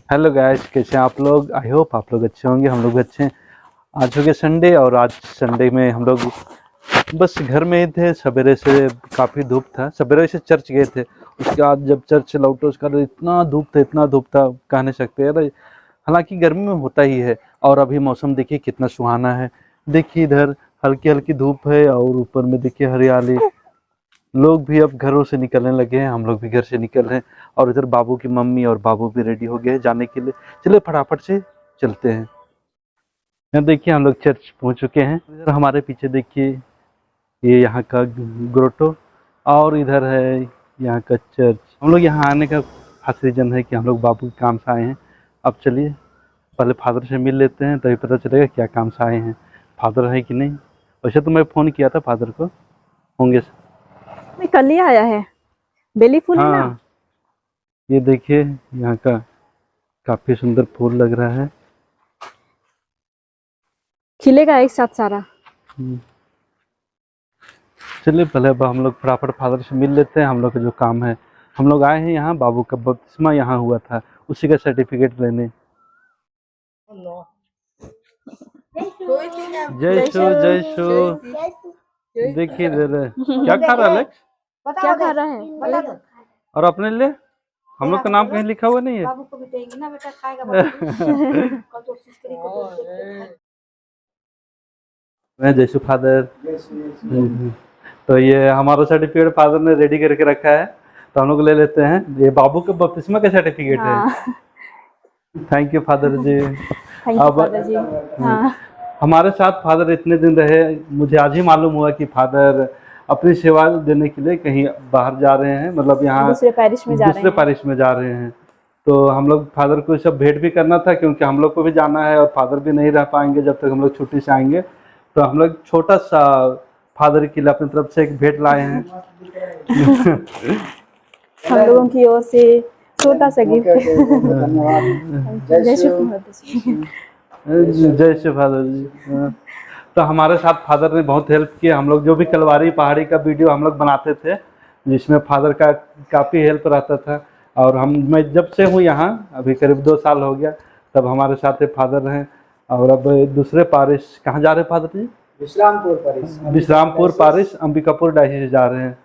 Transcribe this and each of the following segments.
Hello guys, कैसे हैं आप लोग। आई होप आप लोग अच्छे होंगे। हम लोग भी अच्छे हैं। आज हो गया संडे और आज संडे में हम लोग बस घर में ही थे। सवेरे से काफ़ी धूप था। सवेरे से चर्च गए थे, उसके बाद जब चर्च से लौटे उसके बाद इतना धूप था कह नहीं सकते यार। हालांकि गर्मी में होता ही है। और अभी मौसम देखिए कितना सुहाना है। देखिए इधर हल्की हल्की धूप है और ऊपर में देखिए हरियाली। लोग भी अब घरों से निकलने लगे हैं, हम लोग भी घर से निकल रहे हैं। और इधर बाबू की मम्मी और बाबू भी रेडी हो गए हैं जाने के लिए। चलिए फटाफट से चलते हैं। यहाँ देखिए हम लोग चर्च पहुंच चुके हैं। इधर हमारे पीछे देखिए ये यहाँ का ग्रोटो और इधर है यहाँ का चर्च। हम लोग यहाँ आने का खास रीजन है कि हम लोग बाबू के काम से आए हैं। अब चलिए पहले फादर से मिल लेते हैं, तभी पता चलेगा क्या काम से आए हैं, फादर है कि नहीं। वैसे तो मैं फ़ोन किया था फादर को, होंगे। मैं कल ही आया है। बेली फूल है ना। हाँ, ये देखिए यहाँ का काफी सुंदर फूल लग रहा है। खिलेगा एक साथ सारा। चलिए पहले अब हम लोग फटाफट फादर से मिल लेते हैं। हम लोग का जो काम है, हम लोग आए हैं यहाँ बाबू का बपतिस्मा यहाँ हुआ था, उसी का सर्टिफिकेट लेने। जय शो जय शो। देखिए इधर क्या खा रहा है अलेक्स? क्या खा रहा है? और अपने लिए हम लोग का नाम कहीं लिखा हुआ नहीं है। बाबू को भी देंगे ना बेटा, खाएगा कल तो सिस्टरी को मैं जयसु फादर। तो ये हमारा सर्टिफिकेट फादर ने रेडी करके रखा है, तो हम लोग ले लेते हैं। ये बाबू के बपतिस्मा का सर्टिफिकेट है। Thank you father ji. Thank you father ji. हाँ। हमारे साथ फादर इतने दिन रहे, मुझे आज ही मालूम हुआ कि फादर अपनी सेवा देने के लिए कहीं बाहर जा रहे हैं, मतलब यहाँ दूसरे पैरिश में जा रहे हैं। तो हम लोग फादर को सब भेंट भी करना था, क्योंकि हम लोग को भी जाना है और फादर भी नहीं रह पाएंगे जब तक हम लोग छुट्टी से आएंगे। तो हम लोग छोटा सा फादर के लिए अपनी तरफ से एक भेंट लाए हैं। हम लोगों की ओर से छोटा सा गिफ्ट। जय श्री फादर जी। तो हमारे साथ फादर ने बहुत हेल्प किया। हम लोग जो भी कलवारी पहाड़ी का वीडियो हम लोग बनाते थे, जिसमें फादर का काफ़ी हेल्प रहता था। और मैं जब से हूँ यहाँ, अभी करीब 2 साल हो गया, तब हमारे साथ फादर हैं। और अब दूसरे पारिश कहाँ जा रहे हैं फादर जी? विश्रामपुर पारिश अंबिकापुर डायसी से जा रहे हैं।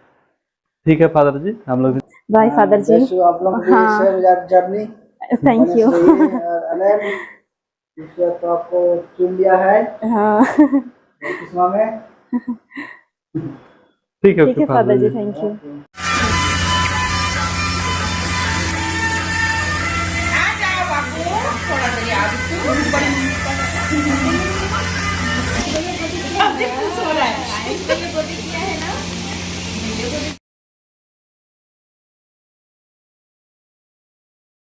ठीक है फादर जी, हम लोग बाय फादर जी। आप लोग जर्नी। Thank you. तो आपको चुन लिया है। हाँ। बपतिस्मा में। ठीक है फादर जी, थैंक यू। अब